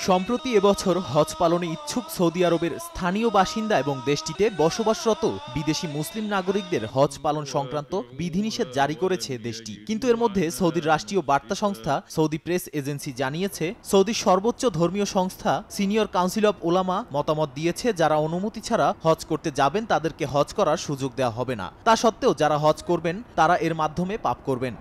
সম্প্রতি এবছর হজ পালনে ইচ্ছুক সৌদি আরবের স্থানীয় বাসিন্দা এবং দেশটিতে বসবাসরত বিদেশি মুসলিম নাগরিকদের হজ পালন সংক্রান্ত বিধিনিষেধ জারি করেছে দেশটি। কিন্তু এর মধ্যে সৌদির রাষ্ট্রীয় বার্তা সংস্থা সৌদি প্রেস এজেন্সি জানিয়েছে, সৌদির সর্বোচ্চ ধর্মীয় সংস্থা সিনিয়র কাউন্সিল অব উলামা মতামত দিয়েছে, যারা অনুমতি ছাড়া হজ করতে যাবেন তাদেরকে হজ করার সুযোগ দেওয়া হবে না। তা সত্ত্বেও যারা হজ করবেন তারা এর মাধ্যমে পাপ করবেন।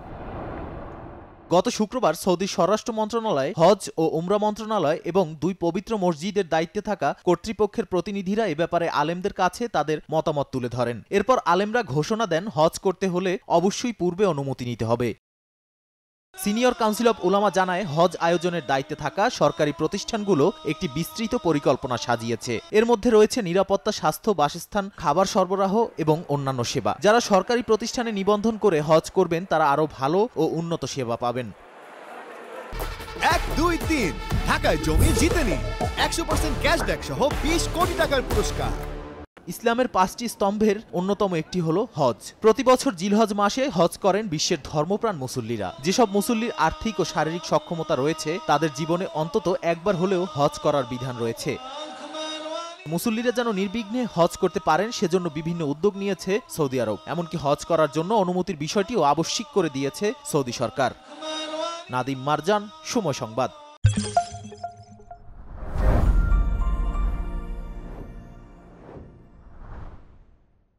গত শুক্রবার সৌদির স্বরাষ্ট্র মন্ত্রণালয়, হজ ও উমরা মন্ত্রণালয় এবং দুই পবিত্র মসজিদের দায়িত্বে থাকা কর্তৃপক্ষের প্রতিনিধিরা এ ব্যাপারে আলেমদের কাছে তাদের মতামত তুলে ধরেন। এরপর আলেমরা ঘোষণা দেন, হজ করতে হলে অবশ্যই পূর্বে অনুমতি নিতে হবে। সিনিয়র কাউন্সিল অব উলামা জানায়, হজ আয়োজনের দায়িত্বে থাকা সরকারি প্রতিষ্ঠানগুলো একটি বিস্তৃত পরিকল্পনা সাজিয়েছে। এর মধ্যে রয়েছে নিরাপত্তা, স্বাস্থ্য, বাসস্থান, খাবার সরবরাহ এবং অন্যান্য সেবা। যারা সরকারি প্রতিষ্ঠানে নিবন্ধন করে হজ করবেন তারা আরও ভালো ও উন্নত সেবা পাবেন। 1, 2, 3 ঢাকায় জমি জিতে নিন 100% ক্যাশব্যাক সহ 20 কোটি টাকার পুরস্কার। ইসলামের 5টি স্তম্ভের অন্যতম একটি হলো হজ। প্রতি বছর জিলহজ মাসে হজ করেন বিশ্বের ধর্মপ্রাণ মুসল্লিরা। যেসব মুসল্লির আর্থিক ও শারীরিক সক্ষমতা রয়েছে তাদের জীবনে অন্তত একবার হলেও হজ করার বিধান রয়েছে। মুসল্লিরা যেন নির্বিঘ্নে হজ করতে পারেন সেজন্য বিভিন্ন উদ্যোগ নিয়েছে সৌদি আরব। এমনকি হজ করার জন্য অনুমতির বিষয়টিও আবশ্যিক করে দিয়েছে সৌদি সরকার। নাদিম মারজান, সময় সংবাদ।